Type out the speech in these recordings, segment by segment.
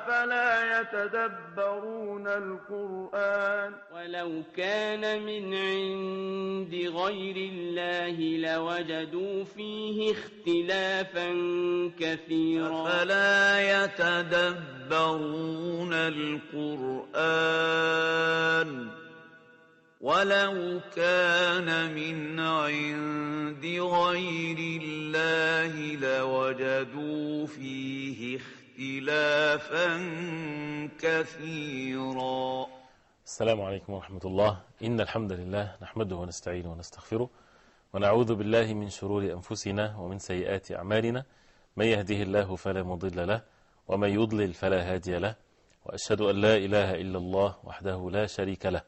فلا يتدبرون القرآن ولو كان من عند غير الله لوجدوا فيه اختلافا كثيرا فلا يتدبرون القرآن ولو كان من عند غير الله لوجدوا فيه اختلافا كثيرا. السلام عليكم ورحمة الله. إن الحمد لله نحمده ونستعينه ونستغفره ونعوذ بالله من شرور أنفسنا ومن سيئات أعمالنا. من يهده الله فلا مضل له ومن يضلل فلا هادي له، وأشهد أن لا إله إلا الله وحده لا شريك له،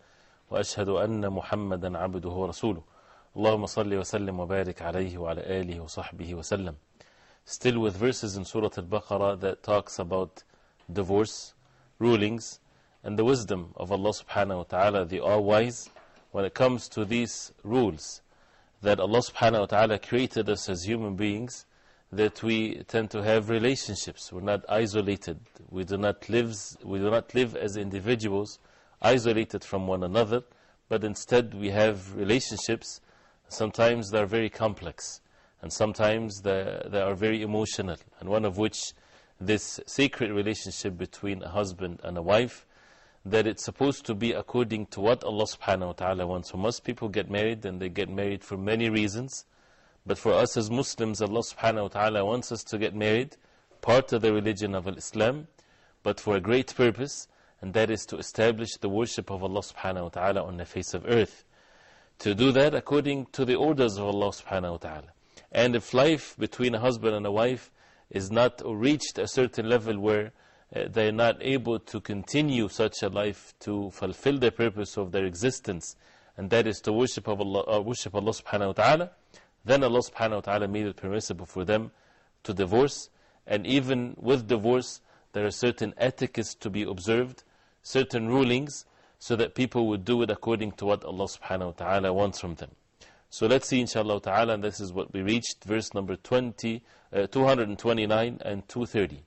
وأشهد أن محمدا عبده ورسوله. اللهم صل وسلم وبارك عليه وعلى آله وصحبه وسلم. Still with verses in Surah Al-Baqarah that talks about divorce, rulings, and the wisdom of Allah subhanahu wa ta'ala, the all-wise, when it comes to these rules that Allah subhanahu wa ta'ala created us as human beings, that we tend to have relationships. We're not isolated. We do not live as individuals isolated from one another, but instead we have relationships. Sometimes they're very complex, and sometimes they are very emotional, and one of which this sacred relationship between a husband and a wife, that it's supposed to be according to what Allah subhanahu wa ta'ala wants. So most people get married, and they get married for many reasons, but for us as Muslims, Allah subhanahu wa ta'ala wants us to get married, part of the religion of Islam, but for a great purpose, and that is to establish the worship of Allah subhanahu wa ta'ala on the face of earth. To do that according to the orders of Allah subhanahu wa ta'ala. And if life between a husband and a wife is not reached a certain level where they're not able to continue such a life to fulfill the purpose of their existence, and that is to worship Allah subhanahu wa ta'ala, then Allah subhanahu wa ta'ala made it permissible for them to divorce. And even with divorce, there are certain etiquettes to be observed, certain rulings, so that people would do it according to what Allah subhanahu wa ta'ala wants from them. So let's see inshallah ta'ala, and this is what we reached, verse number 229 and 230.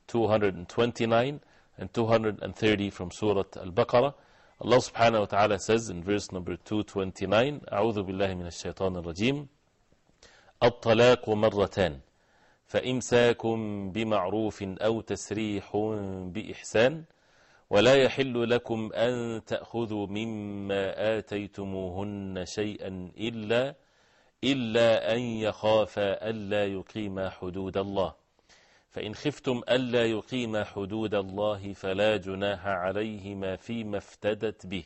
229 and 230 from Surah Al-Baqarah. Allah subhanahu wa ta'ala says in verse number 229, أعوذ بالله من الشيطان الرجيم الطلاق مرتان فإمساكم بمعروف أو تسريح بإحسان ولا يحل لكم أن تأخذوا مما آتيتموهن شيئا إلا أن يخافا ألا يقيما حدود الله فإن خفتم ألا يقيما حدود الله فلا جناح عليهما فيما افتدت به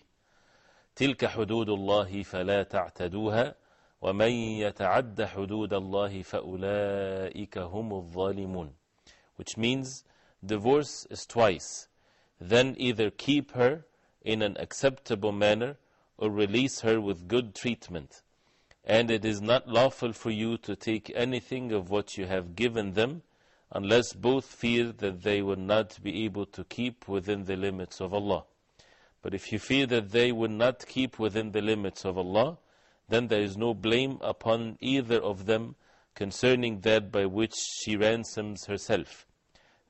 تلك حدود الله فلا تعتدوها ومن يتعد حدود الله فأولئك هم الظالمون. Which means divorce is twice. Then either keep her in an acceptable manner or release her with good treatment. And it is not lawful for you to take anything of what you have given them unless both fear that they will not be able to keep within the limits of Allah. But if you fear that they will not keep within the limits of Allah, then there is no blame upon either of them concerning that by which she ransoms herself.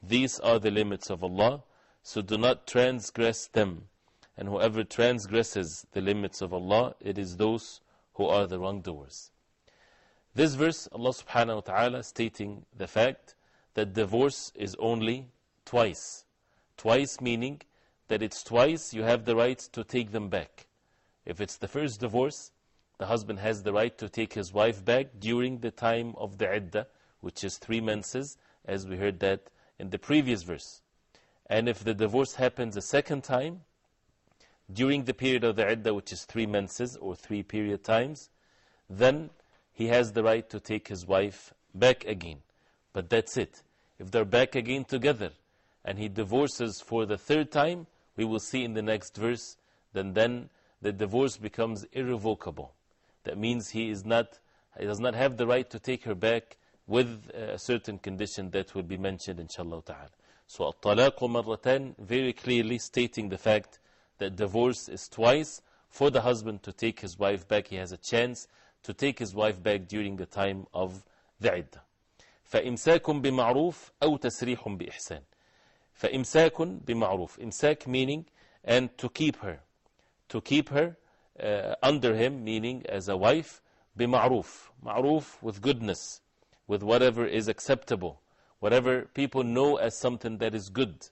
These are the limits of Allah, so do not transgress them. And whoever transgresses the limits of Allah, it is those who are the wrongdoers. This verse, Allah subhanahu wa ta'ala stating the fact that divorce is only twice. Twice meaning that it's twice you have the right to take them back. If it's the first divorce, the husband has the right to take his wife back during the time of the iddah, which is 3 menses, as we heard that in the previous verse. And if the divorce happens a second time, during the period of the iddah, which is 3 menses or 3 period times, then he has the right to take his wife back again. But that's it. If they're back again together and he divorces for the 3rd time, we will see in the next verse, then the divorce becomes irrevocable. That means he does not have the right to take her back with a certain condition that will be mentioned inshallah ta'ala. So at-talaq marratan, very clearly stating the fact that divorce is twice. For the husband to take his wife back, he has a chance to take his wife back during the time of the iddah. فَإِمْسَاكٌ بِمَعْرُوفٍ أَوْ تَسْرِيحٌ بِإِحْسَانٍ. فإمساك بمعروف. Imsak meaning, and to keep her. To keep her under him, meaning as a wife, بمعروف. Ma'ruf with goodness, with whatever is acceptable, whatever people know as something that is good,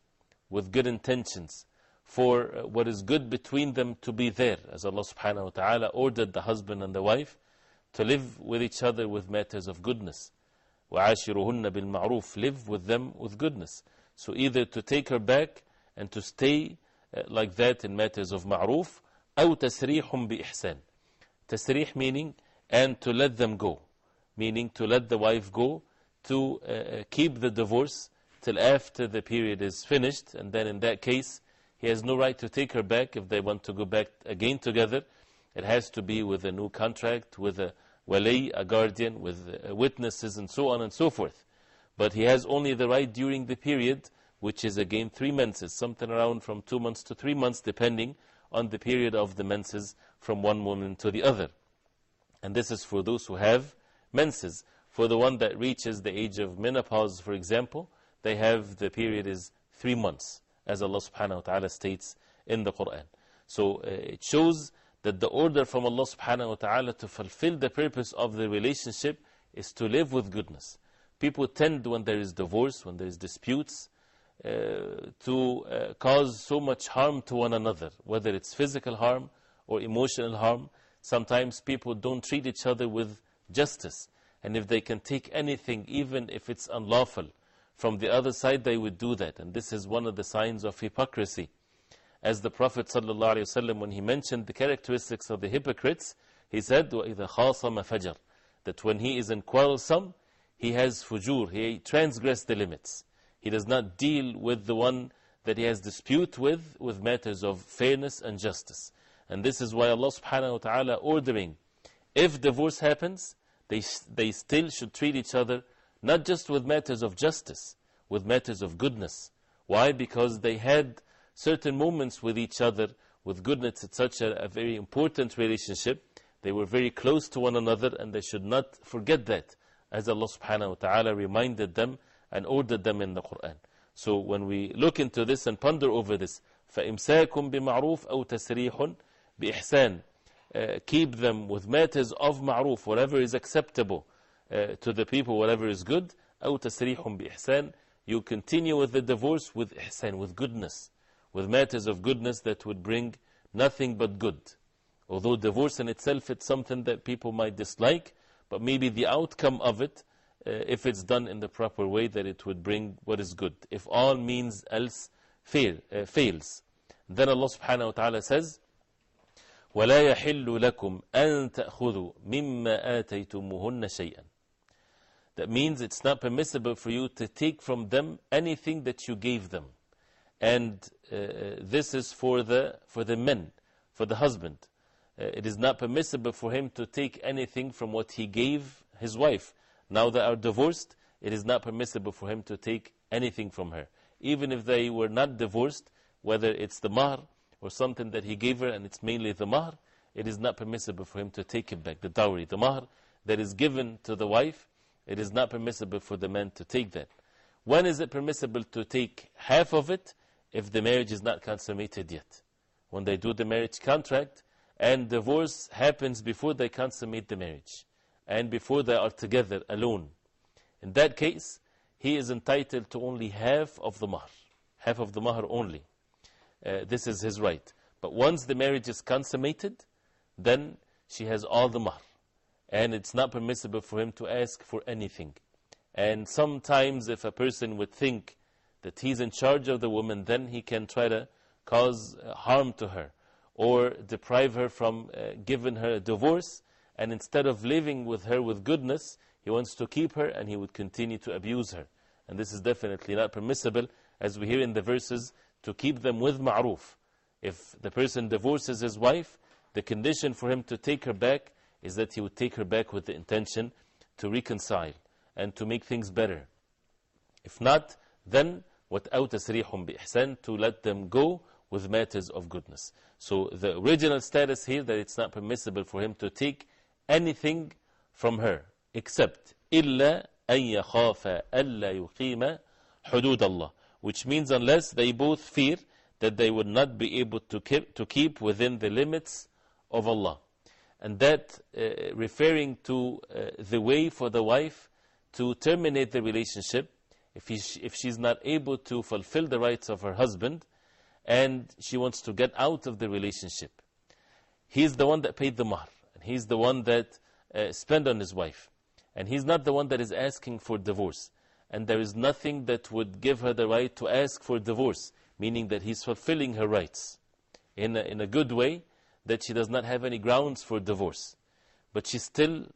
with good intentions, for what is good between them to be there, as Allah subhanahu wa ta'ala ordered the husband and the wife to live with each other with matters of goodness. وَعَاشِرُهُنَّ بِالْمَعْرُوفِ, live with them with goodness. So either to take her back and to stay like that in matters of ma'roof, أو تسريح بإحسان. Tasrih meaning, and to let them go, meaning to let the wife go, to keep the divorce till after the period is finished, and then in that case, he has no right to take her back if they want to go back again together. It has to be with a new contract, with a wali, a guardian, with witnesses and so on and so forth. But he has only the right during the period, which is again 3 menses, something around from 2 months to 3 months, depending on the period of the menses from one woman to the other. And this is for those who have menses. For the one that reaches the age of menopause, for example, they have, the period is 3 months, as Allah subhanahu wa ta'ala states in the Qur'an. So it shows that the order from Allah subhanahu wa ta'ala to fulfill the purpose of the relationship is to live with goodness. People tend, when there is divorce, when there is disputes, to cause so much harm to one another, whether it's physical harm or emotional harm. Sometimes people don't treat each other with justice, and if they can take anything, even if it's unlawful, from the other side, they would do that. And this is one of the signs of hypocrisy. As the Prophet ﷺ, when he mentioned the characteristics of the hypocrites, he said, وَإِذَا خَاصَمَ فَجَرٍ, that when he is in quarrelsome, he has fujur, he transgressed the limits. He does not deal with the one that he has dispute with matters of fairness and justice. And this is why Allah subhanahu wa ta'ala ordering, if divorce happens, they still should treat each other not just with matters of justice, with matters of goodness. Why? Because they had certain moments with each other, with goodness. It's such a very important relationship. They were very close to one another, and they should not forget that, as Allah subhanahu wa ta'ala reminded them and ordered them in the Qur'an. So when we look into this and ponder over this, فَإِمْسَاكٌ بِمَعْرُوفٍ أَوْ تَسْرِيحٌ بِإِحْسَانٍ, keep them with matters of ma'roof, whatever is acceptable to the people, whatever is good. أَوْ تَسْرِيحٌ بِإِحْسَانٍ, you continue with the divorce with ihsan, with goodness, with matters of goodness that would bring nothing but good. Although divorce in itself is something that people might dislike, but maybe the outcome of it, if it's done in the proper way, that it would bring what is good. If all means else fails, then Allah subhanahu wa ta'ala says, وَلَا يَحِلُّ لَكُمْ أَن تَأْخُذُوا مِمَّا آتَيْتُمُهُنَّ شَيْئًا. That means it's not permissible for you to take from them anything that you gave them. And this is for the men, for the husband. It is not permissible for him to take anything from what he gave his wife. Now they are divorced, it is not permissible for him to take anything from her. Even if they were not divorced, whether it's the mahr or something that he gave her and it's mainly the mahr, it is not permissible for him to take it back. The dowry, the mahr that is given to the wife, it is not permissible for the man to take that. When is it permissible to take half of it? If the marriage is not consummated yet. When they do the marriage contract, and divorce happens before they consummate the marriage, and before they are together alone. In that case, he is entitled to only half of the mahr only. This is his right. But once the marriage is consummated, then she has all the mahr. And it's not permissible for him to ask for anything. And sometimes if a person would think that he's in charge of the woman, then he can try to cause harm to her, or deprive her from giving her a divorce, and instead of living with her with goodness, he wants to keep her and he would continue to abuse her. And this is definitely not permissible, as we hear in the verses, to keep them with ma'roof. If the person divorces his wife, the condition for him to take her back is that he would take her back with the intention to reconcile and to make things better. If not, then وَتْأَوْ تَسْرِيحٌ بِإِحْسَانٍ, to let them go with matters of goodness. So the original status here, that it's not permissible for him to take anything from her, except إِلَّا أَن يَخَافَ أَلَّا يُقِيمَ حُدُودَ اللَّهِ, which means unless they both fear that they would not be able to keep within the limits of Allah. And that referring to the way for the wife to terminate the relationship if she's not able to fulfill the rights of her husband and she wants to get out of the relationship. He's the one that paid the mahr, and he's the one that spent on his wife, and he's not the one that is asking for divorce, and there is nothing that would give her the right to ask for divorce, meaning that he's fulfilling her rights in a good way, that she does not have any grounds for divorce, but she's still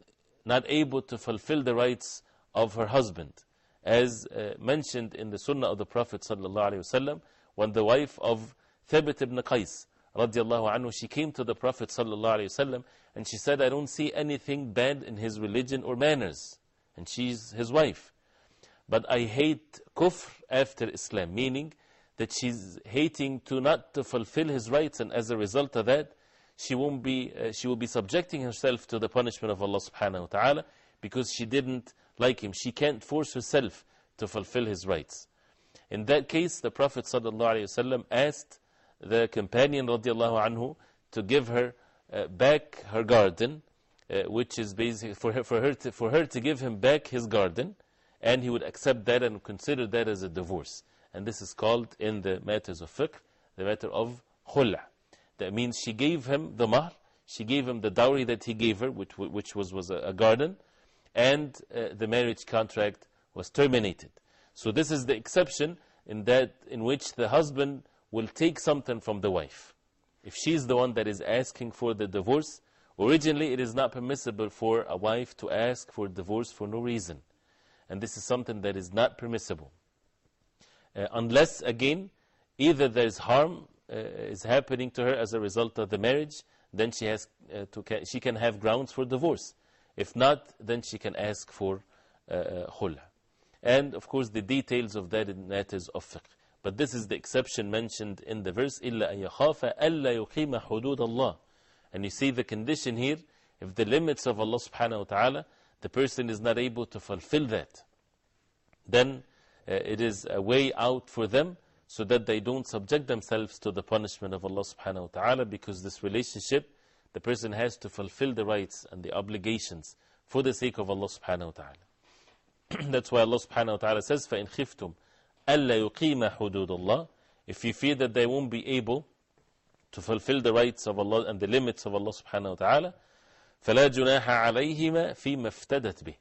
not able to fulfill the rights of her husband, as mentioned in the Sunnah of the Prophet ﷺ, when the wife of Thabit ibn Qais radiallahu anhu, she came to the Prophet ﷺ and she said, I don't see anything bad in his religion or manners, and she's his wife, but I hate kufr after Islam, meaning that she's hating to not to fulfill his rights, and as a result of that she will be subjecting herself to the punishment of Allah subhanahu wa ta'ala, because she didn't like him. She can't force herself to fulfill his rights. In that case, the Prophet ﷺ asked the companion radiallahu anhu to give her back her garden, which is basically for her to give him back his garden, and he would accept that and consider that as a divorce. And this is called, in the matters of fiqh, the matter of khul'. That means she gave him the mahr, she gave him the dowry that he gave her, which was a garden, and the marriage contract was terminated. So this is the exception in which the husband will take something from the wife. If she's the one that is asking for the divorce, originally it is not permissible for a wife to ask for divorce for no reason. And this is something that is not permissible. Unless, again, either there is harm is happening to her as a result of the marriage, then she can have grounds for divorce. If not, then she can ask for khul'. And of course the details of that in matters of fiqh. But this is the exception mentioned in the verse, إِلَّا أَن يَخَافَ أَلَّا يُقِيمَ حُدُودَ اللَّهِ. And you see the condition here, if the limits of Allah subhanahu wa ta'ala, the person is not able to fulfill that, then it is a way out for them, so that they don't subject themselves to the punishment of Allah subhanahu wa ta'ala, because this relationship, the person has to fulfill the rights and the obligations for the sake of Allah subhanahu wa ta'ala. That's why Allah subhanahu wa ta'ala says, فَإِنْ خِفْتُمْ أَلَّا يُقِيمَ حُدُودَ اللَّهِ. If you fear that they won't be able to fulfill the rights of Allah and the limits of Allah subhanahu wa ta'ala, فَلَا جُنَاحَ عَلَيْهِمَا فِي مَفْتَدَتْ بِهِ.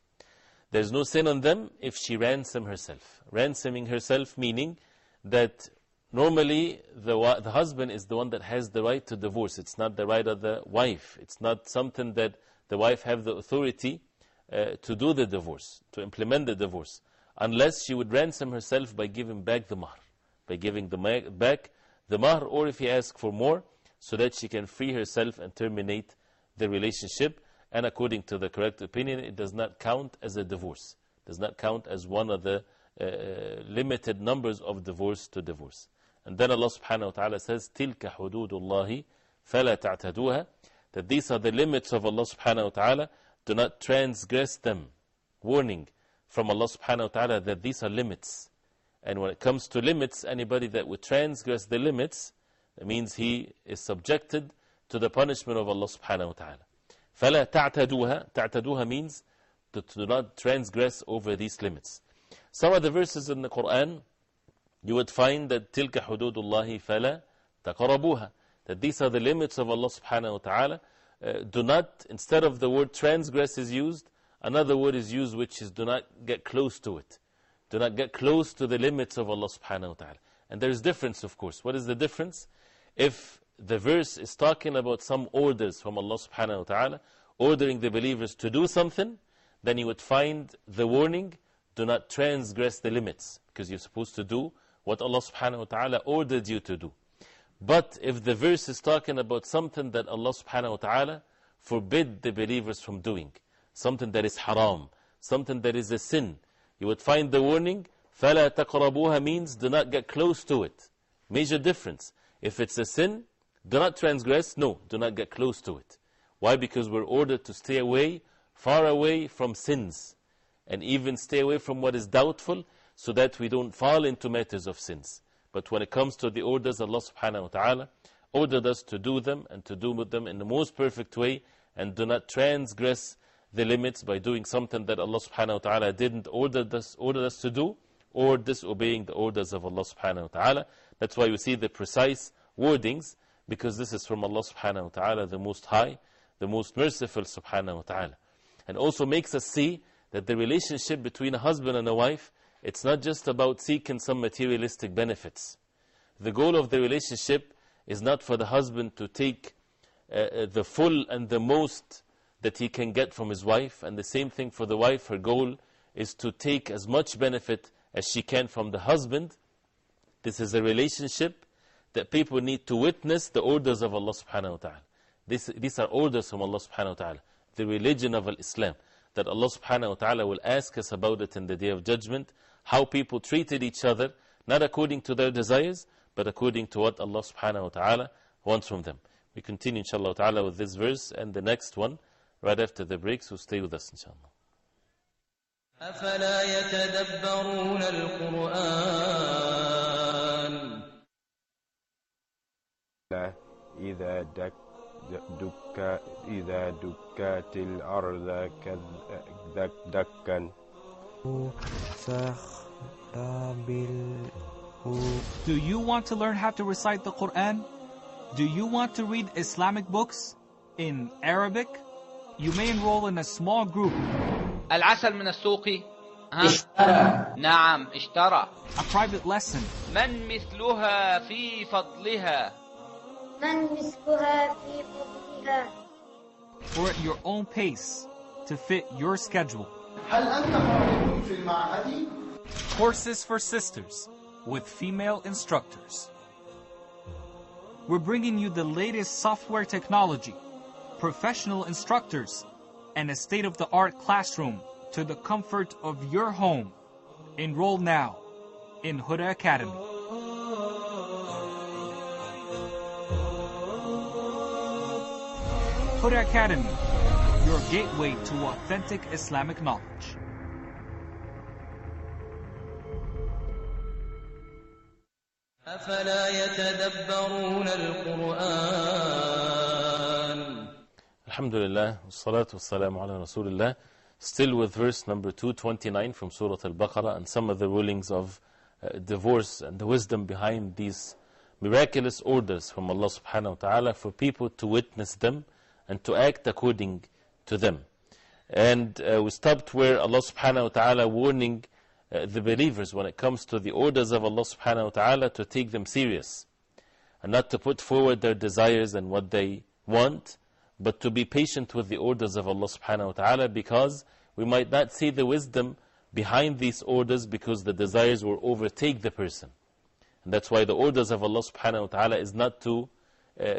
There's no sin on them if she ransom herself. Ransoming herself meaning that normally the husband is the one that has the right to divorce. It's not the right of the wife. It's not something that the wife have the authority to do the divorce, to implement the divorce, unless she would ransom herself by giving back the mahr, by giving back the mahr, or if he asks for more, so that she can free herself and terminate the relationship. And according to the correct opinion, it does not count as a divorce. It does not count as one of the limited numbers of divorce to divorce. And then Allah subhanahu wa ta'ala says, تِلْكَ حُدُودُ اللَّهِ فَلَا تَعْتَدُوهَا. That these are the limits of Allah subhanahu wa ta'ala, do not transgress them. Warning from Allah subhanahu wa ta'ala that these are limits. And when it comes to limits, anybody that would transgress the limits, that means he is subjected to the punishment of Allah subhanahu wa ta'ala. فَلَا تَعْتَدُوهَا. تَعْتَدُوهَا means to do not transgress over these limits. Some of the verses in the Qur'an, you would find that تِلْكَ حُدُودُ اللَّهِ فَلَا تَقْرَبُوهَا. That these are the limits of Allah subhanahu wa ta'ala. Do not, instead of the word transgress is used, another word is used which is do not get close to it. Do not get close to the limits of Allah subhanahu wa ta'ala. And there is difference, of course. What is the difference? If the verse is talking about some orders from Allah subhanahu wa ta'ala, ordering the believers to do something, then you would find the warning, do not transgress the limits, because you're supposed to do what Allah subhanahu wa ta'ala ordered you to do. But if the verse is talking about something that Allah subhanahu wa ta'ala forbid the believers from doing, something that is haram, something that is a sin, you would find the warning, فَلَا تَقْرَبُوهَا means do not get close to it. Major difference. If it's a sin, do not transgress, no, do not get close to it. Why? Because we're ordered to stay away, far away from sins, and even stay away from what is doubtful, so that we don't fall into matters of sins. But when it comes to the orders, Allah subhanahu wa ta'ala ordered us to do them and to do them in the most perfect way, and do not transgress the limits by doing something that Allah subhanahu wa ta'ala didn't order us to do, or disobeying the orders of Allah subhanahu wa ta'ala. That's why we see the precise wordings, because this is from Allah subhanahu wa ta'ala, the Most High, the Most Merciful subhanahu wa ta'ala. And also makes us see that the relationship between a husband and a wife, it's not just about seeking some materialistic benefits. The goal of the relationship is not for the husband to take the full and the most that he can get from his wife, and the same thing for the wife. Her goal is to take as much benefit as she can from the husband. This is a relationship that people need to witness the orders of Allah subhanahu wa ta'ala. These are orders from Allah subhanahu wa ta'ala, the religion of Islam, that Allah subhanahu wa ta'ala will ask us about it in the Day of Judgment, how people treated each other, not according to their desires, but according to what Allah subhanahu wa ta'ala wants from them. We continue inshallah ta'ala with this verse and the next one right after the break, so stay with us inshallah. أفلا يتدبرون القرآن إذا دكت الأرض دكا. Do you want to learn how to recite the Qur'an? Do you want to read Islamic books in Arabic? You may enroll in a small group. العسل من السوق اشترى. نعم اشترى. A private lesson. من مثلها في فضلها. من مثلها في فضلها. Or at your own pace to fit your schedule. هل أنت قادم في المعهد؟ Courses for sisters with female instructors. We're bringing you the latest software technology, professional instructors, and a state-of-the-art classroom to the comfort of your home. Enroll now in Huda Academy. Huda Academy, your gateway to authentic Islamic knowledge. أفلا يتدبرون القرآن. Alhamdulillah, wassalatu wassalamu ala Rasulullah. Still with verse number 229 from Surah Al-Baqarah, and some of the rulings of divorce and the wisdom behind these miraculous orders from Allah subhanahu wa ta'ala for people to witness them and to act according to them. And we stopped where Allah subhanahu wa ta'ala warning the believers when it comes to the orders of Allah subhanahu wa ta'ala to take them serious and not to put forward their desires and what they want, but to be patient with the orders of Allah subhanahu wa ta'ala, because we might not see the wisdom behind these orders because the desires will overtake the person. And that's why the orders of Allah subhanahu wa ta'ala is not to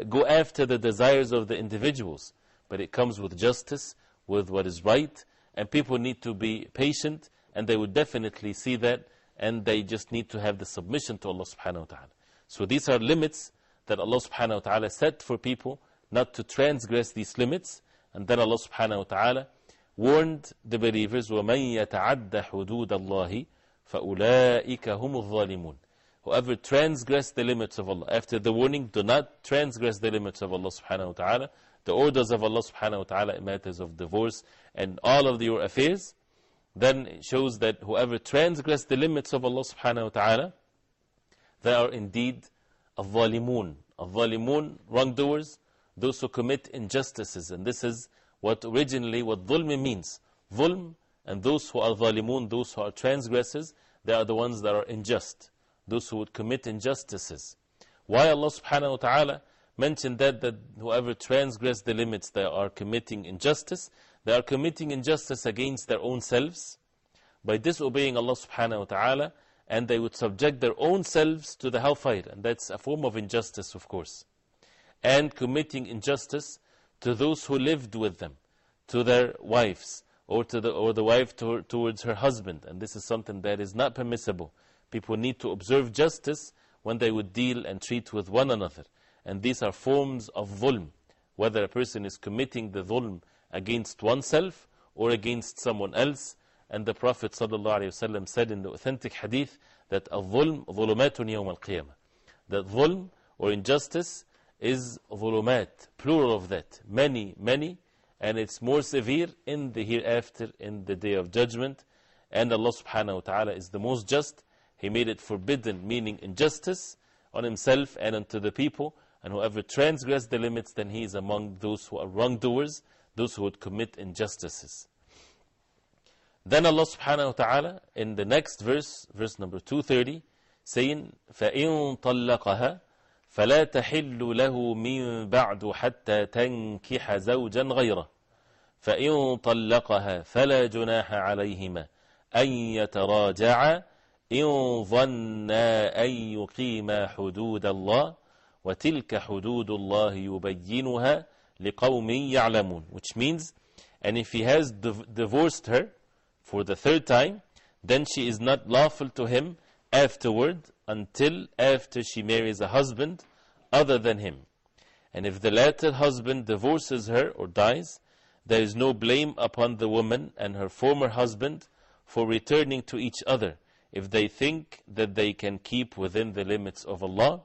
go after the desires of the individuals, but it comes with justice, with what is right, and people need to be patient, and they would definitely see that, and they just need to have the submission to Allah subhanahu wa ta'ala. So these are limits that Allah subhanahu wa ta'ala set for people not to transgress these limits, and then Allah subhanahu wa ta'ala warned the believers, وَمَنْ يَتَعَدَّ حُدُودَ اللَّهِ فَأُولَٰئِكَ هُمُ الظَّالِمُونَ. Whoever transgress the limits of Allah, after the warning, do not transgress the limits of Allah subhanahu wa ta'ala, the orders of Allah subhanahu wa ta'ala in matters of divorce and all of your affairs, then it shows that whoever transgress the limits of Allah subhanahu wa ta'ala, they are indeed al-zalimun. Al-zalimun, wrongdoers, those who commit injustices. And this is what originally, what dhulm means. Dhulm, and those who are zalimun, those who are transgressors, they are the ones that are unjust, those who would commit injustices. Why Allah subhanahu wa ta'ala mentioned that whoever transgress the limits, they are committing injustice. They are committing injustice against their own selves by disobeying Allah subhanahu wa ta'ala, and they would subject their own selves to the hellfire, and that's a form of injustice, of course. And committing injustice to those who lived with them, to their wives, or the wife towards her husband, and this is something that is not permissible. People need to observe justice when they would deal and treat with one another, and these are forms of dhulm, whether a person is committing the dhulm against oneself or against someone else, And the Prophet ﷺ said in the authentic hadith that al-dhulm dhulumatun yawm al-qiyamah. That dhulm or injustice is dhulumat, plural of that, many, many, and it's more severe in the hereafter, in the day of judgment. And Allah subhanahu wa ta'ala is the most just. He made it forbidden, meaning injustice on himself and unto the people. And whoever transgressed the limits, then he is among those who are wrongdoers, those who would commit injustices. Then Allah subhanahu wa ta'ala in the next verse, verse number 230, saying, فَإِن طَلَّقَهَا فَلَا تَحِلُّ لَهُ مِن بَعْدُ حَتَّى تَنْكِحَ زَوْجًا غَيْرَهُ فَإِن طَلَّقَهَا فَلَا جُنَاحَ عَلَيْهِمَا أَن يَتَرَاجَعَا إِن ظَنَّا أَن يُقِيمَا حُدُودَ اللَّهِ وَتِلْكَ حُدُودُ اللَّهِ يُبَيِّنُهَا لِقَوْمٍ يَعْلَمُونَ. Which means, and if he has divorced her for the third time, then she is not lawful to him afterward until after she marries a husband other than him. And if the latter husband divorces her or dies, there is no blame upon the woman and her former husband for returning to each other if they think that they can keep within the limits of Allah.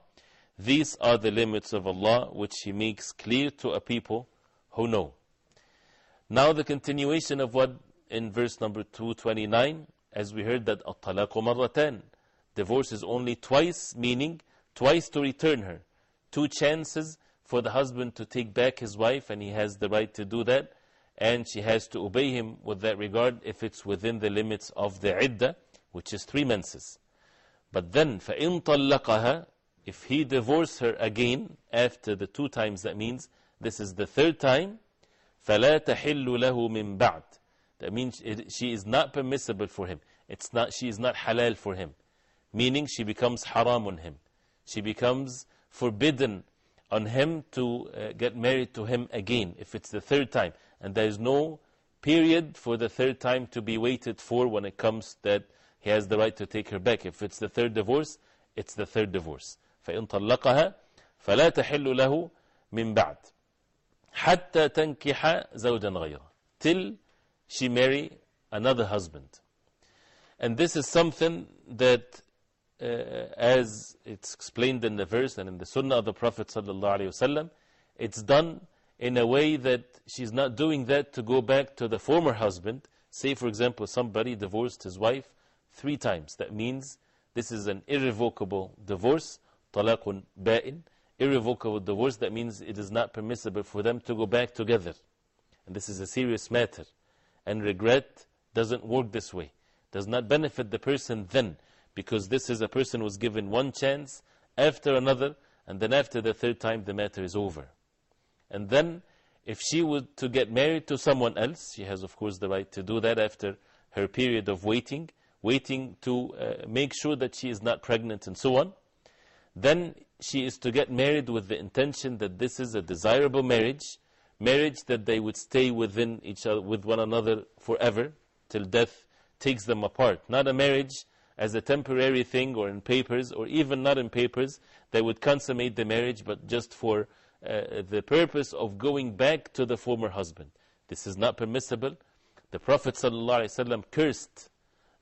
These are the limits of Allah which He makes clear to a people who know. Now the continuation of what in verse number 229, as we heard that الطلاق مرتان, divorce is only twice, meaning twice to return her. 2 chances for the husband to take back his wife, and he has the right to do that, and she has to obey him with that regard if it's within the limits of the iddah, which is 3 menses. But then فَإِن طَلَّقَهَا, if he divorced her again after the 2 times, that means this is the 3rd time, فَلَا تَحِلُّ لَهُ مِن بَعْدِ. That means she is not permissible for him. She is not halal for him. Meaning she becomes haram on him. She becomes forbidden on him to get married to him again if it's the 3rd time. And there is no period for the 3rd time to be waited for when it comes that he has the right to take her back. If it's the 3rd divorce, it's the 3rd divorce. فَإِن طَلَّقَهَا فَلَا تَحِلُّ لَهُ مِن بَعْدِ حَتَّى تَنْكِحَ زَوْجًا غَيْرَهُ, till she marry another husband. And this is something that, as it's explained in the verse and in the sunnah of the Prophet ﷺ, it's done in a way that she's not doing that to go back to the former husband. Say, for example, somebody divorced his wife 3 times. That means this is an irrevocable divorce, talaqun ba'in, irrevocable divorce. That means it is not permissible for them to go back together. And this is a serious matter. And regret doesn't work this way. Does not benefit the person then, because this is a person who was given 1 chance after another, and then after the 3rd time the matter is over. And then if she were to get married to someone else, she has of course the right to do that after her period of waiting to make sure that she is not pregnant and so on. Then she is to get married with the intention that this is a desirable marriage that they would stay within each other, with one another forever, till death takes them apart. Not a marriage as a temporary thing or in papers, or even not in papers, they would consummate the marriage, but just for the purpose of going back to the former husband. This is not permissible. The Prophet ﷺ cursed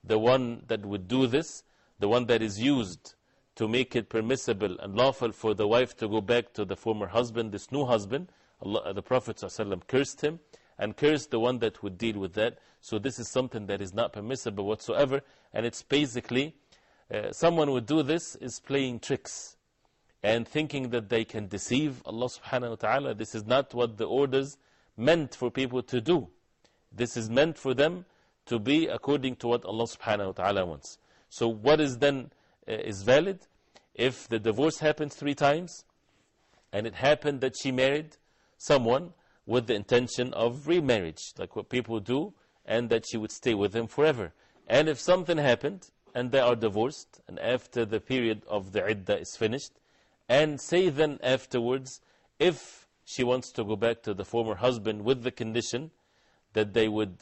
the one that would do this, the one that is used to make it permissible and lawful for the wife to go back to the former husband, this new husband. The Prophet ﷺ cursed him and cursed the one that would deal with that. So this is something that is not permissible whatsoever. And it's basically, someone would do this is playing tricks and thinking that they can deceive Allah subhanahu wa ta'ala. This is not what the orders meant for people to do. This is meant for them to be according to what Allah subhanahu wa ta'ala wants. So what is then is valid? If the divorce happens 3 times, and it happened that she married someone with the intention of remarriage, like what people do, and that she would stay with him forever. And if something happened, and they are divorced, and after the period of the iddah is finished, and say then afterwards, if she wants to go back to the former husband with the condition that they would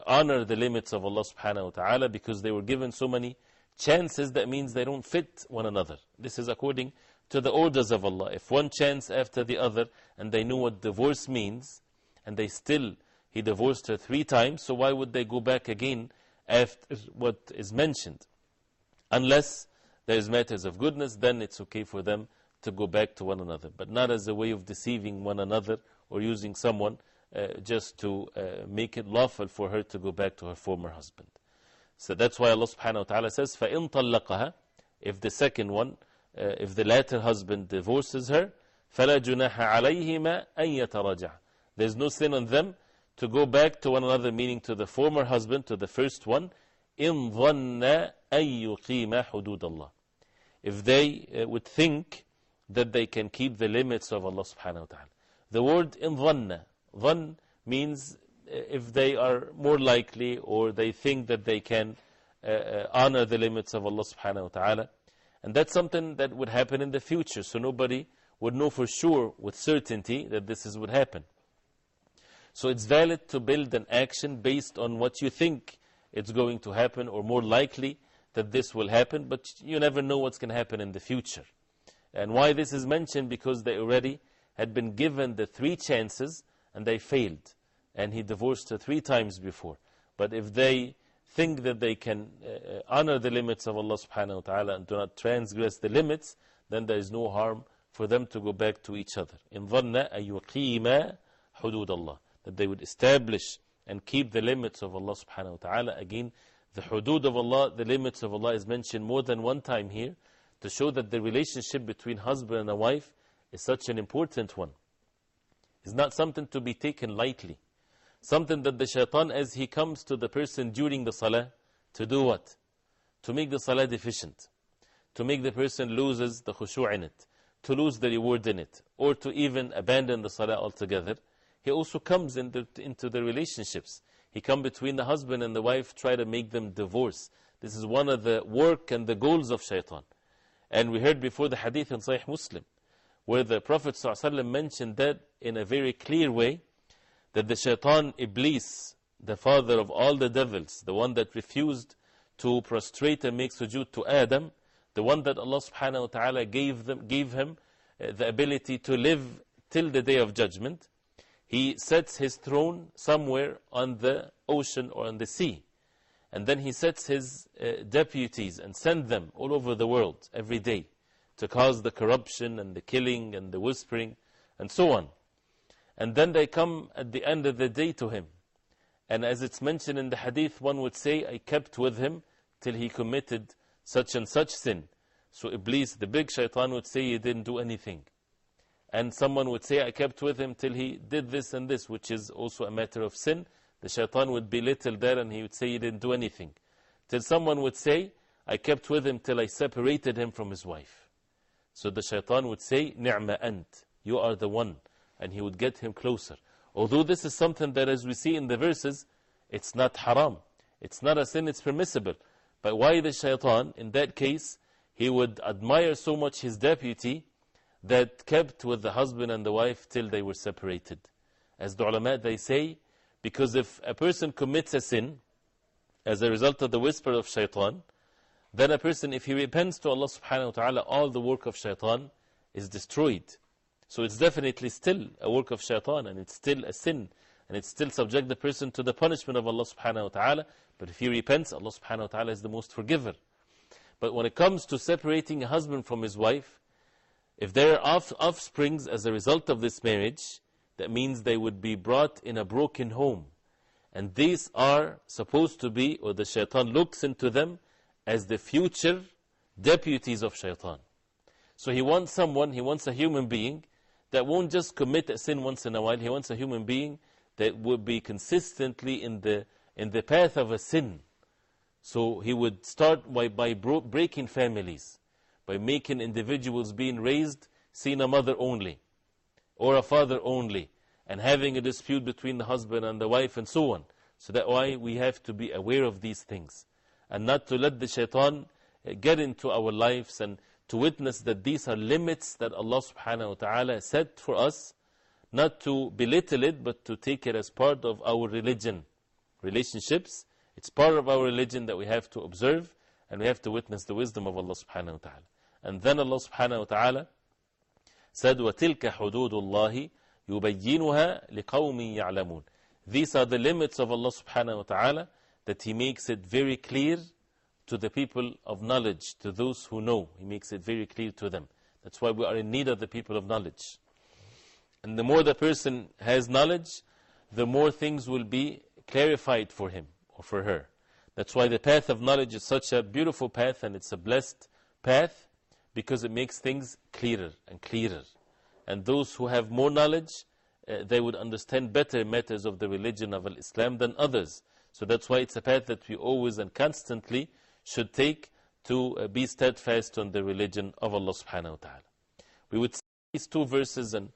honor the limits of Allah subhanahu wa ta'ala, because they were given so many chances, that means they don't fit one another. This is according to the orders of Allah. If 1 chance after the other, and they knew what divorce means, and they still, he divorced her 3 times, so why would they go back again after what is mentioned? Unless there is matters of goodness, then it's okay for them to go back to one another, but not as a way of deceiving one another or using someone just to make it lawful for her to go back to her former husband. So that's why Allah subhanahu wa ta'ala says, فَإِن طَلَّقَهَا, if the second one, if the latter husband divorces her, فَلَا جُنَاحَ عَلَيْهِمَا أَن يَتَرَاجَعَ, there's no sin on them to go back to one another, meaning to the former husband, to the first one, إِن ظَنَّ أَن يُقِيمَ حُدُودَ اللَّهِ, if they would think that they can keep the limits of Allah subhanahu wa ta'ala. The word in dhanna, dhann means if they are more likely or they think that they can honor the limits of Allah subhanahu wa ta'ala. And that's something that would happen in the future, so nobody would know for sure with certainty that this would happen. So it's valid to build an action based on what you think it's going to happen, or more likely that this will happen, but you never know what's going to happen in the future. And why this is mentioned? Because they already had been given the 3 chances and they failed. And he divorced her 3 times before. But if they think that they can honor the limits of Allah subhanahu wa ta'ala and do not transgress the limits, then there is no harm for them to go back to each other. In dhanna an yuqima hudud Allah, that they would establish and keep the limits of Allah subhanahu wa ta'ala. Again, the hudud of Allah, the limits of Allah, is mentioned more than one time here, to show that the relationship between husband and a wife is such an important one. It's not something to be taken lightly. Something that the shaitan, as he comes to the person during the salah, to do what? To make the salah deficient. To make the person loses the khushu' in it. To lose the reward in it. Or to even abandon the salah altogether. He also comes into the relationships. He comes between the husband and the wife, try to make them divorce. This is one of the work and the goals of shaitan. And we heard before the hadith in Sahih Muslim, where the Prophet ﷺ mentioned that in a very clear way, that the shaitan, Iblis, the father of all the devils, the one that refused to prostrate and make sujood to Adam, the one that Allah subhanahu wa ta'ala gave him the ability to live till the day of judgment, he sets his throne somewhere on the ocean or on the sea. And then he sets his deputies and sends them all over the world every day to cause the corruption and the killing and the whispering and so on. And then they come at the end of the day to him. And as it's mentioned in the hadith, one would say, I kept with him till he committed such and such sin. So Iblis, the big shaitan, would say he didn't do anything. And someone would say, I kept with him till he did this and this, which is also a matter of sin. The shaitan would belittle there and he would say he didn't do anything. Till someone would say, I kept with him till I separated him from his wife. So the shaitan would say, Ni'ma ant, you are the one. And he would get him closer. Although this is something that, as we see in the verses, it's not haram. It's not a sin, it's permissible. But why the shaitan? In that case, he would admire so much his deputy that kept with the husband and the wife till they were separated. As the ulama, they say, because if a person commits a sin as a result of the whisper of shaitan, then a person, if he repents to Allah subhanahu wa ta'ala, all the work of shaitan is destroyed. So it's definitely still a work of shaitan, and it's still a sin, and it's still subject the person to the punishment of Allah subhanahu wa ta'ala. But if he repents, Allah subhanahu wa ta'ala is the most forgiver. But when it comes to separating a husband from his wife, if there are offsprings as a result of this marriage, that means they would be brought in a broken home. And these are supposed to be, or the shaitan looks into them as the future deputies of shaitan. So he wants someone, he wants a human being that won't just commit a sin once in a while. He wants a human being that would be consistently in the path of a sin. So he would start by breaking families, by making individuals being raised, seeing a mother only, or a father only, and having a dispute between the husband and the wife and so on. So that's why we have to be aware of these things, and not to let the shaitan get into our lives, and to witness that these are limits that Allah subhanahu wa ta'ala set for us, not to belittle it, but to take it as part of our religion. Relationships, it's part of our religion that we have to observe, and we have to witness the wisdom of Allah subhanahu wa ta'ala. And then Allah subhanahu wa ta'ala said, وَتِلْكَ حُدُودُ اللَّهِ يُبَيِّنُهَا لِقَوْمٍ يَعْلَمُونَ. These are the limits of Allah subhanahu wa ta'ala, that He makes it very clear to the people of knowledge, to those who know. He makes it very clear to them. That's why we are in need of the people of knowledge. And the more the person has knowledge, the more things will be clarified for him or for her. That's why the path of knowledge is such a beautiful path, and it's a blessed path, because it makes things clearer and clearer. And those who have more knowledge, they would understand better matters of the religion of Islam than others. So that's why it's a path that we always and constantly should take to be steadfast on the religion of Allah subhanahu wa ta'ala. We would see these two verses, and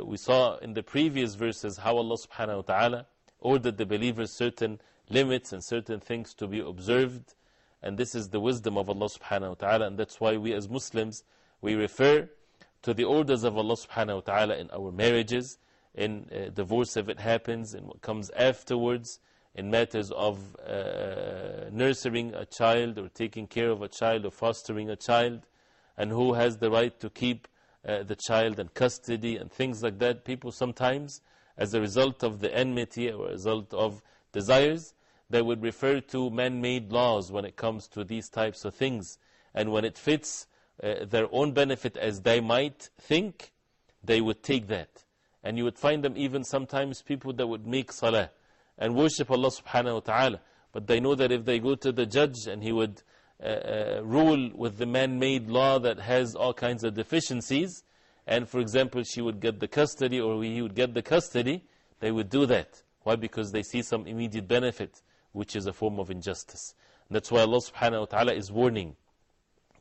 we saw in the previous verses how Allah subhanahu wa ta'ala ordered the believers certain limits and certain things to be observed. And this is the wisdom of Allah subhanahu wa ta'ala, and that's why we as Muslims, we refer to the orders of Allah subhanahu wa ta'ala in our marriages, in divorce if it happens, in what comes afterwards, in matters of nurturing a child or taking care of a child or fostering a child, and who has the right to keep the child in custody and things like that. People sometimes, as a result of the enmity or a result of desires, they would refer to man-made laws when it comes to these types of things. And when it fits their own benefit as they might think, they would take that. And you would find them even sometimes people that would make salah and worship Allah subhanahu wa ta'ala, but they know that if they go to the judge and he would rule with the man-made law that has all kinds of deficiencies, and for example she would get the custody or he would get the custody, they would do that. Why? Because they see some immediate benefit, which is a form of injustice. And that's why Allah subhanahu wa ta'ala is warning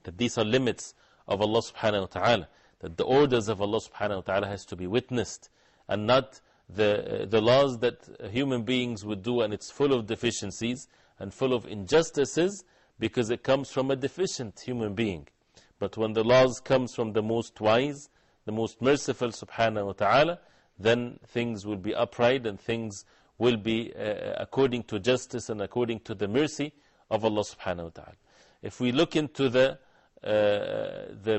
that these are limits of Allah subhanahu wa ta'ala, that the orders of Allah subhanahu wa ta'ala has to be witnessed, and not the laws that human beings would do, and it's full of deficiencies and full of injustices because it comes from a deficient human being. But when the laws comes from the most wise, the most merciful subhanahu wa ta'ala, then things will be upright and things will be according to justice and according to the mercy of Allah subhanahu wa ta'ala. If we look into the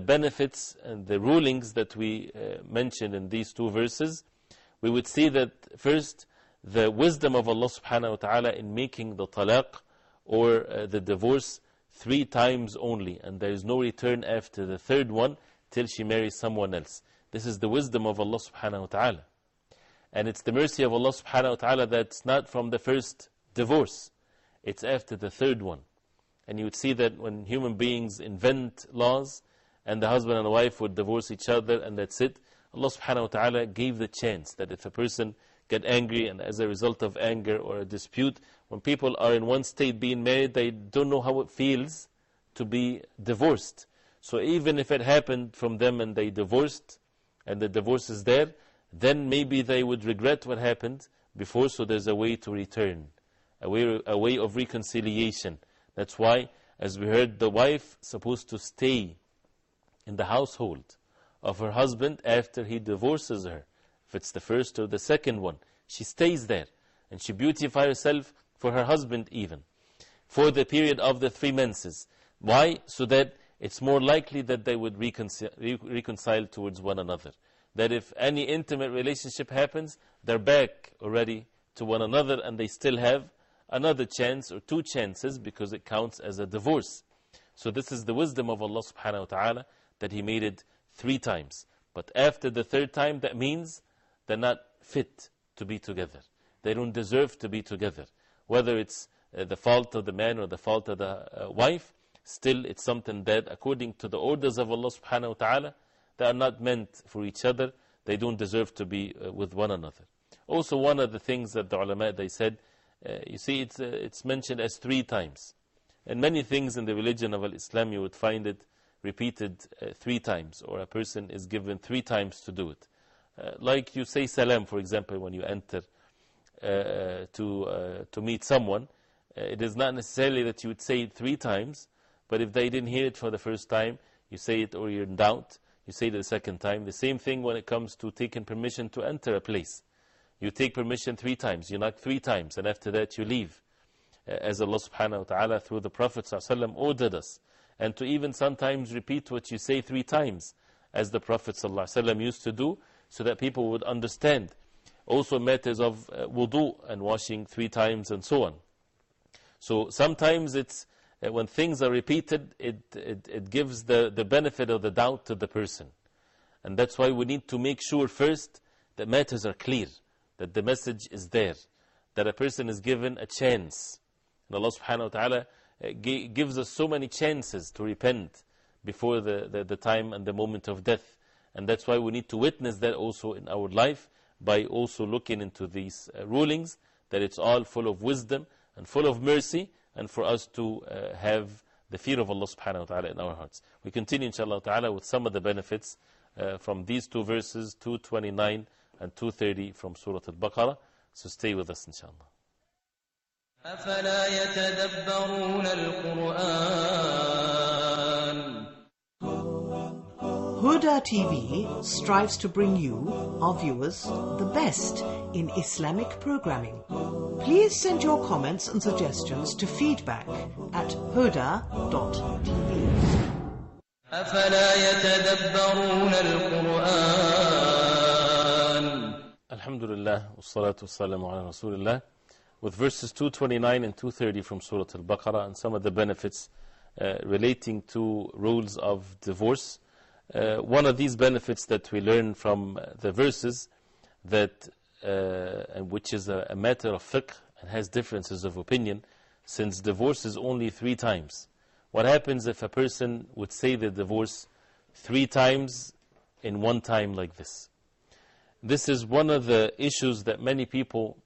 benefits and the rulings that we mentioned in these two verses, we would see that first, the wisdom of Allah subhanahu wa ta'ala in making the talaq or the divorce 3 times only, and there is no return after the third one till she marries someone else. This is the wisdom of Allah subhanahu wa ta'ala. And it's the mercy of Allah subhanahu wa ta'ala that's not from the first divorce, it's after the third one. And you would see that when human beings invent laws and the husband and the wife would divorce each other and that's it, Allah subhanahu wa ta'ala gave the chance that if a person get angry, and as a result of anger or a dispute, when people are in one state being married, they don't know how it feels to be divorced. So even if it happened from them and they divorced, and the divorce is there, then maybe they would regret what happened before, so there's a way to return, a way of reconciliation. That's why, as we heard, the wife is supposed to stay in the household of her husband after he divorces her. If it's the first or the second one, she stays there, and she beautifies herself for her husband even, for the period of the 3 menses. Why? So that it's more likely that they would reconcile towards one another. That if any intimate relationship happens, they're back already to one another, and they still have another chance or 2 chances because it counts as a divorce. So this is the wisdom of Allah subhanahu wa ta'ala, that He made it 3 times. But after the 3rd time, that means they're not fit to be together. They don't deserve to be together. Whether it's the fault of the man or the fault of the wife, still it's something that according to the orders of Allah subhanahu wa ta'ala, they are not meant for each other. They don't deserve to be with one another. Also, one of the things that the ulama, they said, you see, it's mentioned as 3 times. And many things in the religion of Islam, you would find it repeated 3 times, or a person is given 3 times to do it. Like you say salam, for example, when you enter to meet someone, it is not necessarily that you would say it 3 times, but if they didn't hear it for the first time, you say it, or you're in doubt, you say it the 2nd time. The same thing when it comes to taking permission to enter a place. You take permission 3 times, you knock 3 times, and after that you leave. As Allah subhanahu wa ta'ala through the Prophet sallallahu alaihi wasallam ordered us. And to even sometimes repeat what you say 3 times, as the Prophet sallallahu alaihi wasallam used to do, so that people would understand. Also matters of wudu and washing 3 times and so on. So sometimes it's, when things are repeated, it gives the benefit of the doubt to the person. And that's why we need to make sure first that matters are clear, that the message is there, that a person is given a chance. And Allah subhanahu wa ta'ala gives us so many chances to repent before the time and the moment of death. And that's why we need to witness that also in our life, by also looking into these rulings, that it's all full of wisdom and full of mercy, and for us to have the fear of Allah subhanahu wa ta'ala in our hearts. We continue inshallah ta'ala with some of the benefits from these 2 verses, 229 and 230 from Surah Al-Baqarah. So stay with us inshallah. أفلا يتدبرون القرآن Huda TV strives to bring you, our viewers, the best in Islamic programming. Please send your comments and suggestions to feedback@huda.tv. أفلا يتدبرون القرآن Alhamdulillah, wassalatu wassalamu ala Rasulillah. With verses 229 and 230 from Surah Al-Baqarah, and some of the benefits relating to rules of divorce. One of these benefits that we learn from the verses, that which is a matter of fiqh and has differences of opinion, since divorce is only 3 times. What happens if a person would say the divorce 3 times in 1 time like this? This is one of the issues that many people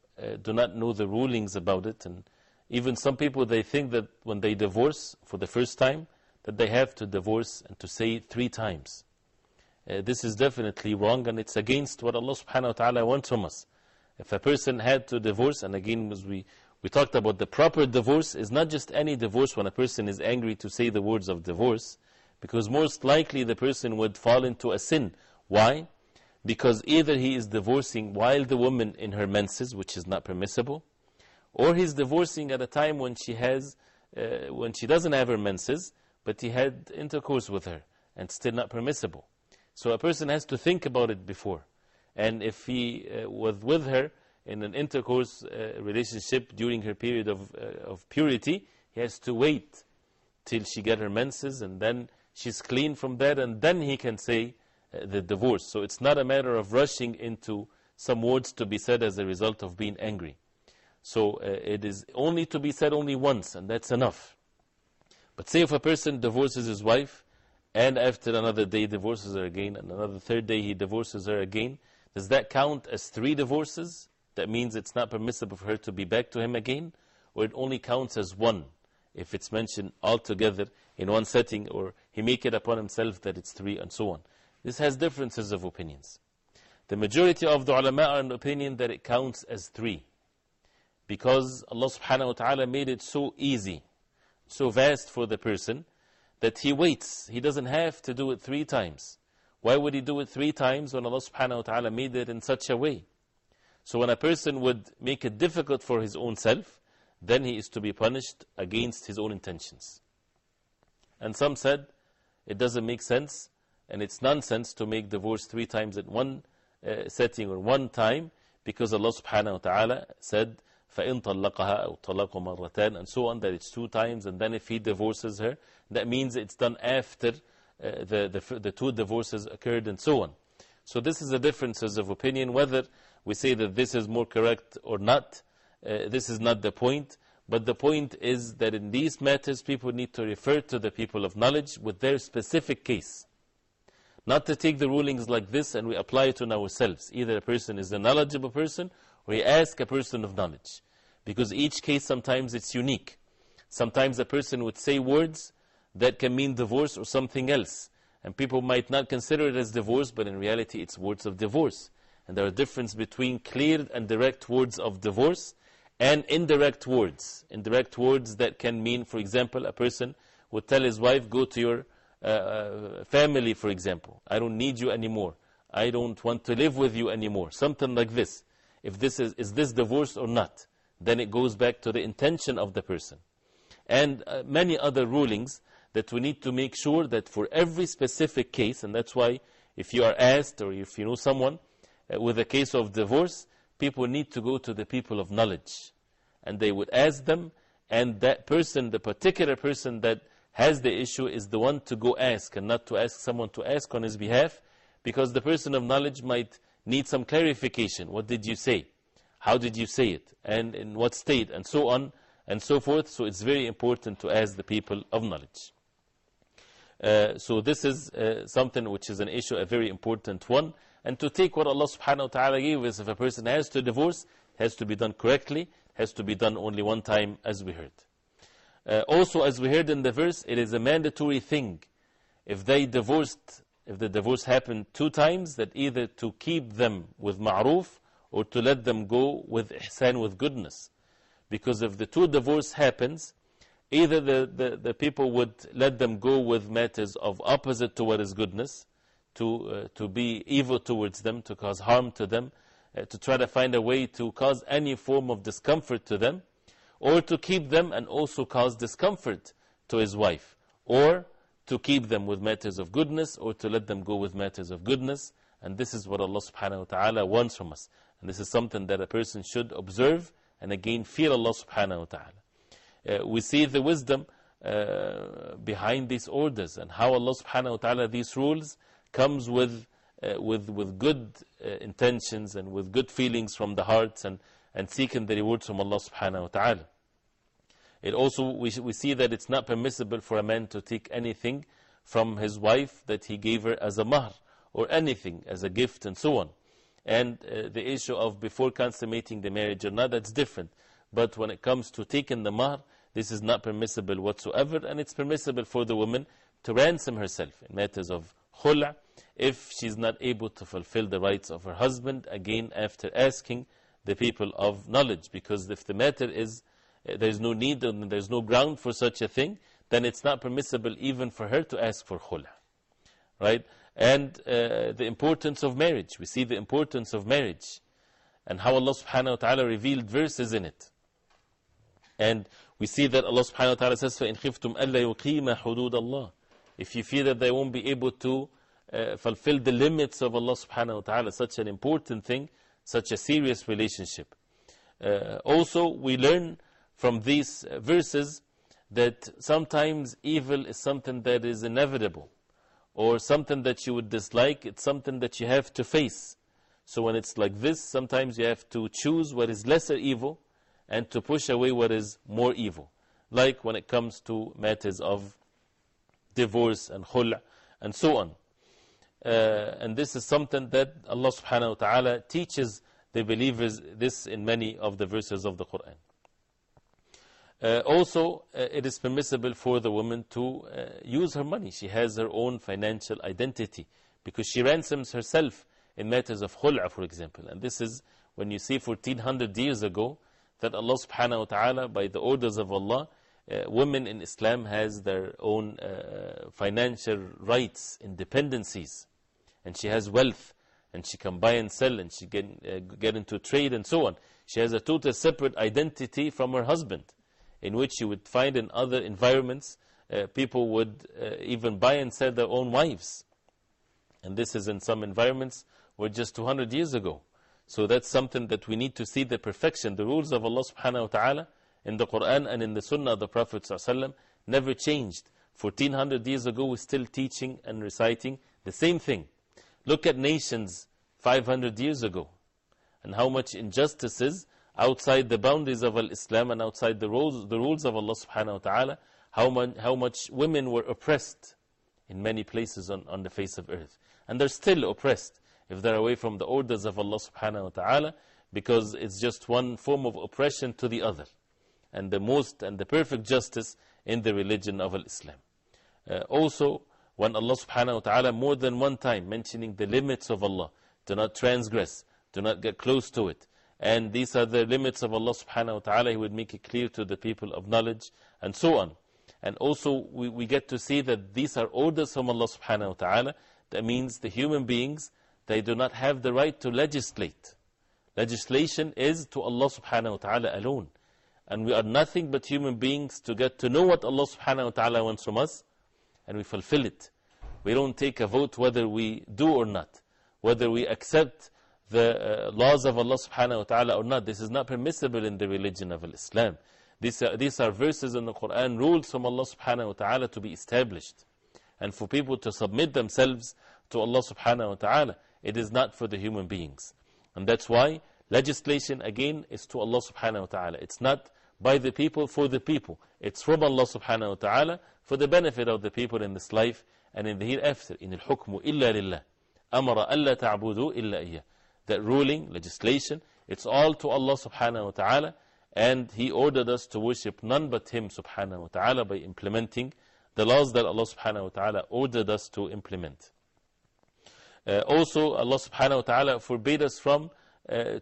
do not know the rulings about it, and even some people, they think that when they divorce for the first time, that they have to divorce and to say 3 times. This is definitely wrong, and it's against what Allah subhanahu wa ta'ala wants from us. If a person had to divorce, and again as we talked about, the proper divorce is not just any divorce when a person is angry to say the words of divorce, because most likely the person would fall into a sin. Why? Because either he is divorcing while the woman in her menses, which is not permissible, or he's divorcing at a time when she doesn't have her menses, but he had intercourse with her, and still not permissible. So a person has to think about it before. And if he was with her in an intercourse relationship during her period of purity, he has to wait till she gets her menses, and then she's clean from that, and then he can say the divorce. So it's not a matter of rushing into some words to be said as a result of being angry. So it is only to be said only once, and that's enough. But say if a person divorces his wife, and after another day divorces her again, and another 3rd day he divorces her again, does that count as 3 divorces? That means it's not permissible for her to be back to him again? Or it only counts as 1, if it's mentioned all together in one setting, or he make it upon himself that it's 3, and so on. This has differences of opinions. The majority of the ulama are in the opinion that it counts as 3. Because Allah subhanahu wa ta'ala made it so easy, so vast for the person, that he waits. He doesn't have to do it 3 times. Why would he do it 3 times when Allah subhanahu wa ta'ala made it in such a way? So when a person would make it difficult for his own self, then he is to be punished against his own intentions. And some said it doesn't make sense, and it's nonsense to make divorce 3 times at one setting or 1 time, because Allah subhanahu wa ta'ala said, فَإِن طَلَّقَهَا أَوْ طَلَّقُ مَرَّتَانِ, and so on, that it's 2 times, and then if he divorces her, that means it's done after the 2 divorces occurred, and so on. So this is the differences of opinion. Whether we say that this is more correct or not, this is not the point. But the point is that in these matters, people need to refer to the people of knowledge with their specific case. Not to take the rulings like this and we apply it on ourselves. Either a person is a knowledgeable person, or we ask a person of knowledge. Because each case, sometimes it's unique. Sometimes a person would say words that can mean divorce or something else. And people might not consider it as divorce, but in reality it's words of divorce. And there are differences between clear and direct words of divorce and indirect words. Indirect words that can mean, for example, a person would tell his wife, go to your family, for example. I don't need you anymore. I don't want to live with you anymore. Something like this. If this is this divorce or not? Then it goes back to the intention of the person. And many other rulings that we need to make sure that for every specific case, and that's why if you are asked or if you know someone with a case of divorce, people need to go to the people of knowledge. And they would ask them, and that person, the particular person that has the issue, is the one to go ask, and not to ask someone to ask on his behalf, because the person of knowledge might need some clarification. What did you say? How did you say it? And in what state? And so on and so forth. So it's very important to ask the people of knowledge. So this is something which is an issue, a very important one. And to take what Allah subhanahu wa ta'ala gave us, if a person has to divorce, it has to be done correctly, has to be done only one time, as we heard. Also, as we heard in the verse, it is a mandatory thing. If the divorce happened 2 times, that either to keep them with ma'roof, or to let them go with ihsan, with goodness. Because if the 2 divorce happens, either the people would let them go with matters of opposite to what is goodness, to be evil towards them, to cause harm to them, to try to find a way to cause any form of discomfort to them, or to keep them and also cause discomfort to his wife, or to keep them with matters of goodness, or to let them go with matters of goodness. And this is what Allah subhanahu wa ta'ala wants from us. And this is something that a person should observe, and again fear Allah subhanahu wa ta'ala. We see the wisdom behind these orders, and how Allah subhanahu wa ta'ala, these rules, comes with good intentions, and with good feelings from the hearts, and seeking the rewards from Allah subhanahu wa ta'ala. It also, we see that it's not permissible for a man to take anything from his wife that he gave her as a mahr, or anything as a gift, and so on. And the issue of before consummating the marriage or not, that's different. But when it comes to taking the mahr, this is not permissible whatsoever, and it's permissible for the woman to ransom herself in matters of khula, if she's not able to fulfill the rights of her husband, again after asking the people of knowledge. Because if the matter is, there's no need and there's no ground for such a thing, then it's not permissible even for her to ask for khula. Right? And the importance of marriage. We see the importance of marriage, and how Allah subhanahu wa ta'ala revealed verses in it. And we see that Allah subhanahu wa ta'ala says, فَإِنْ خِفْتُمْ أَلَّا يُقِيمَ حُدُودَ اللَّهِ. If you fear that they won't be able to fulfill the limits of Allah subhanahu wa ta'ala, such an important thing, such a serious relationship. Also, we learn from these verses that sometimes evil is something that is inevitable, or something that you would dislike. It's something that you have to face. So when it's like this, sometimes you have to choose what is lesser evil, and to push away what is more evil. Like when it comes to matters of divorce and khul' and so on. And this is something that Allah subhanahu wa ta'ala teaches the believers this in many of the verses of the Qur'an. Also, it is permissible for the woman to use her money. She has her own financial identity, because she ransoms herself in matters of khul'a, for example. And this is when you see 1400 years ago that Allah subhanahu wa ta'ala, by the orders of Allah, women in Islam has their own financial rights, independencies. And she has wealth, and she can buy and sell, and she can get into trade and so on. She has a total separate identity from her husband, in which you would find in other environments, people would even buy and sell their own wives. And this is in some environments were just 200 years ago. So that's something that we need to see the perfection. The rules of Allah subhanahu wa ta'ala in the Qur'an and in the Sunnah of the Prophet sallallahu alaihi wasallam never changed. 1400 years ago, we're still teaching and reciting the same thing. Look at nations 500 years ago, and how much injustices outside the boundaries of Islam and outside the rules of Allah subhanahu wa ta'ala, how much women were oppressed in many places on the face of earth. And they're still oppressed if they're away from the orders of Allah subhanahu wa ta'ala, because it's just one form of oppression to the other. And the most and the perfect justice in the religion of Islam. Also, when Allah subhanahu wa ta'ala more than one time mentioning the limits of Allah, do not transgress, do not get close to it. And these are the limits of Allah subhanahu wa ta'ala. He would make it clear to the people of knowledge, and so on. And also we get to see that these are orders from Allah subhanahu wa ta'ala. That means the human beings, they do not have the right to legislate. Legislation is to Allah subhanahu wa ta'ala alone. And we are nothing but human beings to get to know what Allah subhanahu wa ta'ala wants from us, and we fulfill it. We don't take a vote whether we do or not, whether we accept the laws of Allah subhanahu wa ta'ala or not. This is not permissible in the religion of Islam. These are verses in the Qur'an, rules from Allah subhanahu wa ta'ala to be established, and for people to submit themselves to Allah subhanahu wa ta'ala. It is not for the human beings. And that's why legislation, again, is to Allah subhanahu wa ta'ala. It's not by the people, for the people. It's from Allah subhanahu wa ta'ala for the benefit of the people in this life and in the hereafter. In al-hukmu illa lillah. Amara alla ta'budu illa iyyah. That ruling, legislation, it's all to Allah subhanahu wa ta'ala, and He ordered us to worship none but Him subhanahu wa ta'ala by implementing the laws that Allah subhanahu wa ta'ala ordered us to implement. Also, Allah subhanahu wa ta'ala forbade us from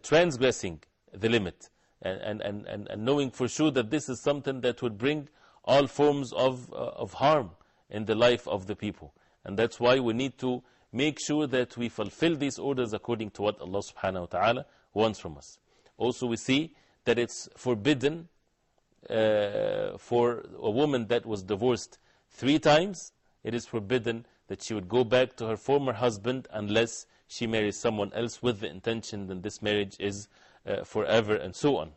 transgressing the limit, and knowing for sure that this is something that would bring all forms of harm in the life of the people. And that's why we need to make sure that we fulfill these orders according to what Allah subhanahu wa ta'ala wants from us. Also, we see that it's forbidden for a woman that was divorced 3 times. It is forbidden that she would go back to her former husband unless she marries someone else with the intention that this marriage is forever, and so on.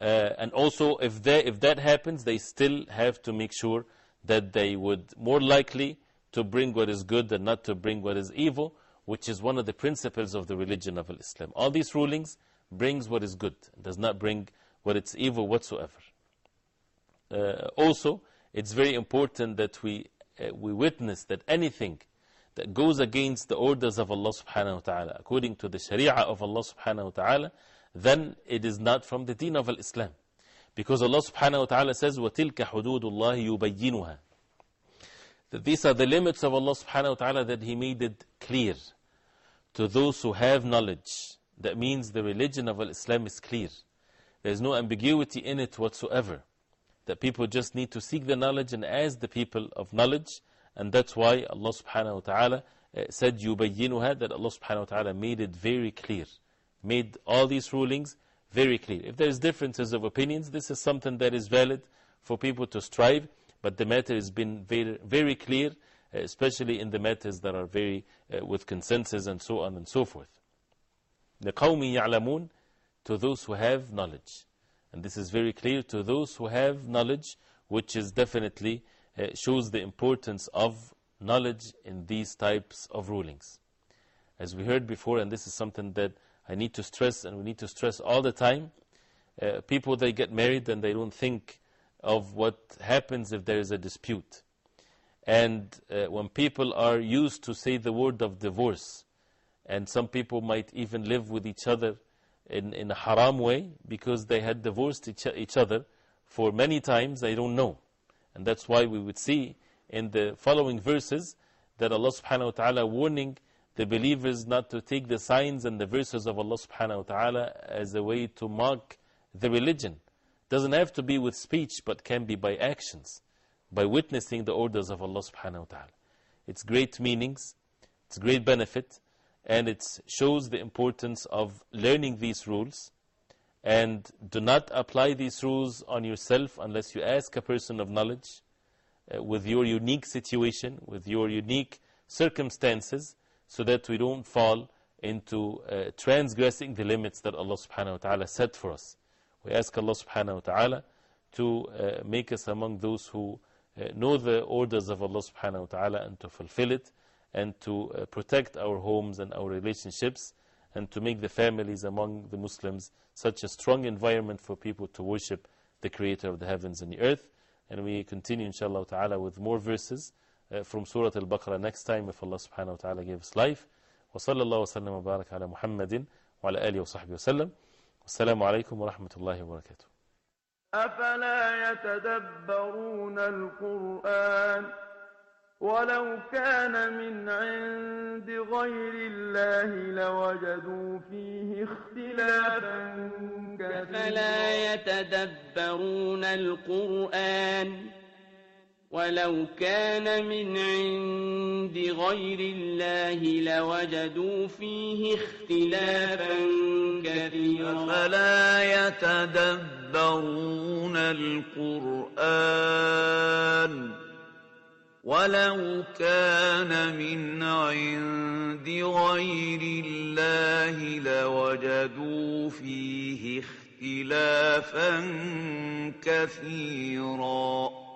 And also, if that happens, they still have to make sure that they would more likely to bring what is good and not to bring what is evil, which is one of the principles of the religion of Islam. All these rulings brings what is good, does not bring what is evil whatsoever. Also, it's very important that we witness that anything that goes against the orders of Allah subhanahu wa ta'ala, according to the sharia of Allah subhanahu wa ta'ala, then it is not from the deen of Islam. Because Allah subhanahu wa ta'ala says, وَتِلْكَ حُدُودُ اللَّهِ يُبَيِّنُهَا. That these are the limits of Allah subhanahu wa ta'ala that He made it clear to those who have knowledge. That means the religion of Islam is clear. There is no ambiguity in it whatsoever. That people just need to seek the knowledge and ask the people of knowledge. And that's why Allah subhanahu wa ta'ala said يُبَيِّنُهَا, that Allah subhanahu wa ta'ala made it very clear. Made all these rulings very clear. If there is differences of opinions, this is something that is valid for people to strive, but the matter has been very, very clear, especially in the matters that are very with consensus and so on and so forth. لِقَوْمٍ يَعْلَمُونَ, to those who have knowledge. And this is very clear to those who have knowledge, which is definitely shows the importance of knowledge in these types of rulings. As we heard before, and this is something that I need to stress, and we need to stress all the time, people, they get married and they don't think of what happens if there is a dispute. And when people are used to say the word of divorce, and some people might even live with each other in a haram way because they had divorced each other for many times, they don't know. And that's why we would see in the following verses that Allah subhanahu wa ta'ala warning the believers not to take the signs and the verses of Allah subhanahu wa ta'ala as a way to mock the religion. Doesn't have to be with speech, but can be by actions, by witnessing the orders of Allah subhanahu wa ta'ala. It's great meanings, it's great benefit, and it shows the importance of learning these rules. And do not apply these rules on yourself unless you ask a person of knowledge with your unique situation, with your unique circumstances, so that we don't fall into transgressing the limits that Allah subhanahu wa ta'ala set for us. We ask Allah subhanahu wa ta'ala to make us among those who know the orders of Allah subhanahu wa ta'ala and to fulfill it, and to protect our homes and our relationships, and to make the families among the Muslims such a strong environment for people to worship the Creator of the heavens and the earth. And we continue inshallah ta'ala with more verses from Surah Al-Baqarah next time, if Allah subhanahu wa ta'ala gives life. Wa sallallahu wa sallam wa barak ala Muhammadin wa ala alihi wa sahbihi wa sallam. Wassalamu alaikum wa rahmatullahi wa barakatuh. أفلا يتدبرون القرآن ولو كان من عند غير الله لوجدوا فيه اختلافا كثيرا. أفلا يتدبرون القرآن ولو كان من عند غير الله لوجدوا فيه اختلافا كثيرا. أفلا يتدبرون القرآن ولو كان من عند غير الله لوجدوا فيه اختلافا كثيرا